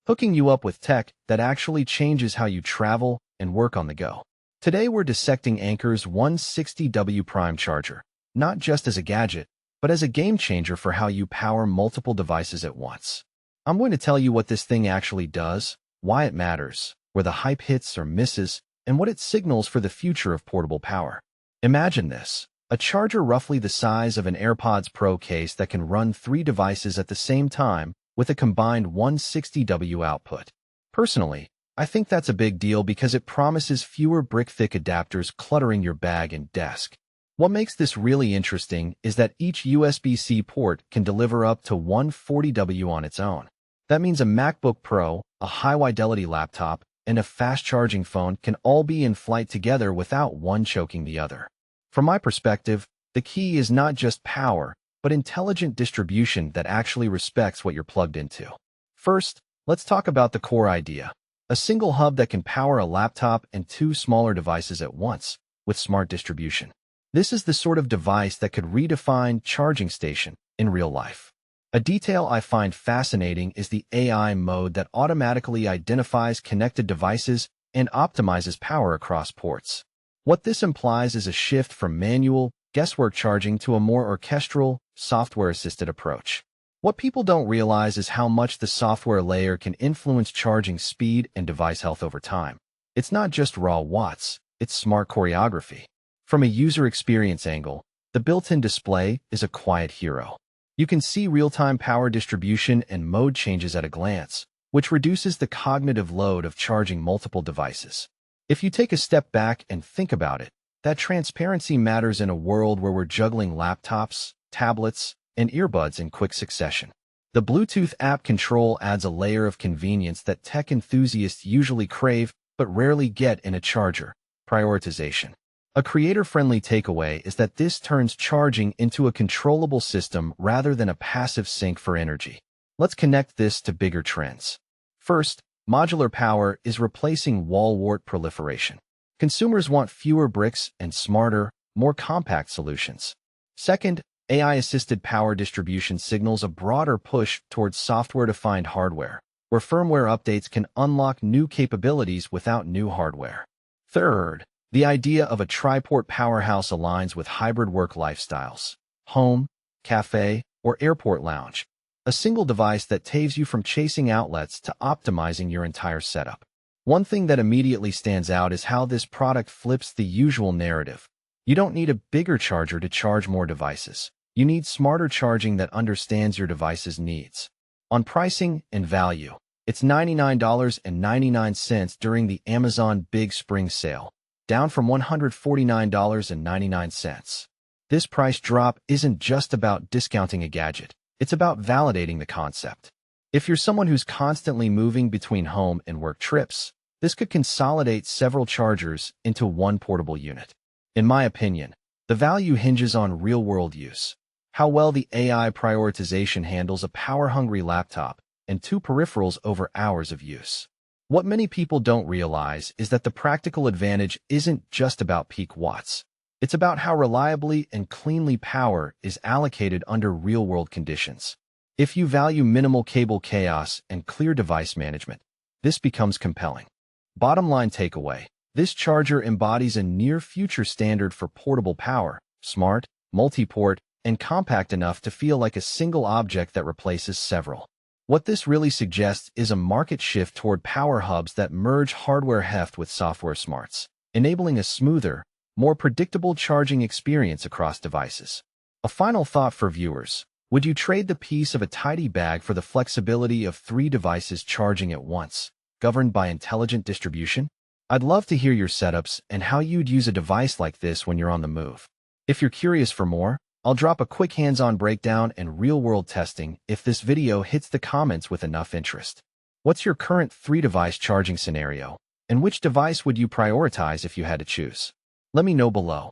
hooking you up with tech that actually changes how you travel and work on the go. Today we're dissecting Anker's 160W Prime charger, not just as a gadget, but as a game changer for how you power multiple devices at once. I'm going to tell you what this thing actually does, why it matters, where the hype hits or misses, and what it signals for the future of portable power. Imagine this, a charger roughly the size of an AirPods Pro case that can run 3 devices at the same time with a combined 160W output. Personally, I think that's a big deal because it promises fewer brick-thick adapters cluttering your bag and desk. What makes this really interesting is that each USB-C port can deliver up to 140W on its own. That means a MacBook Pro, a high-fidelity laptop, and a fast-charging phone can all be in flight together without one choking the other. From my perspective, the key is not just power, but intelligent distribution that actually respects what you're plugged into. First, let's talk about the core idea. A single hub that can power a laptop and 2 smaller devices at once, with smart distribution. This is the sort of device that could redefine charging station in real life. A detail I find fascinating is the AI mode that automatically identifies connected devices and optimizes power across ports. What this implies is a shift from manual, guesswork charging to a more orchestral, software-assisted approach. What people don't realize is how much the software layer can influence charging speed and device health over time. It's not just raw watts, it's smart choreography. From a user experience angle, the built-in display is a quiet hero. You can see real-time power distribution and mode changes at a glance, which reduces the cognitive load of charging multiple devices. If you take a step back and think about it, that transparency matters in a world where we're juggling laptops, tablets, and earbuds in quick succession. The Bluetooth app control adds a layer of convenience that tech enthusiasts usually crave but rarely get in a charger: prioritization. A creator-friendly takeaway is that this turns charging into a controllable system rather than a passive sink for energy. Let's connect this to bigger trends. First, modular power is replacing wall wart proliferation. Consumers want fewer bricks and smarter, more compact solutions. Second, AI-assisted power distribution signals a broader push towards software-defined hardware, where firmware updates can unlock new capabilities without new hardware. Third, the idea of a tri-port powerhouse aligns with hybrid work lifestyles: home, cafe, or airport lounge. A single device that saves you from chasing outlets to optimizing your entire setup. One thing that immediately stands out is how this product flips the usual narrative. You don't need a bigger charger to charge more devices. You need smarter charging that understands your device's needs. On pricing and value, it's $99.99 during the Amazon Big Spring Sale, down from $149.99. This price drop isn't just about discounting a gadget. It's about validating the concept. If you're someone who's constantly moving between home and work trips, this could consolidate several chargers into one portable unit. In my opinion, the value hinges on real-world use. How well the AI prioritization handles a power-hungry laptop and 2 peripherals over hours of use. What many people don't realize is that the practical advantage isn't just about peak watts. It's about how reliably and cleanly power is allocated under real-world conditions. If you value minimal cable chaos and clear device management, this becomes compelling. Bottom line takeaway: this charger embodies a near-future standard for portable power, smart, multi-port, and compact enough to feel like a single object that replaces several. What this really suggests is a market shift toward power hubs that merge hardware heft with software smarts, enabling a smoother, more predictable charging experience across devices. A final thought for viewers: would you trade the piece of a tidy bag for the flexibility of 3 devices charging at once, governed by intelligent distribution? I'd love to hear your setups and how you'd use a device like this when you're on the move. If you're curious for more, I'll drop a quick hands-on breakdown and real-world testing if this video hits the comments with enough interest. What's your current 3-device charging scenario, and which device would you prioritize if you had to choose? Let me know below.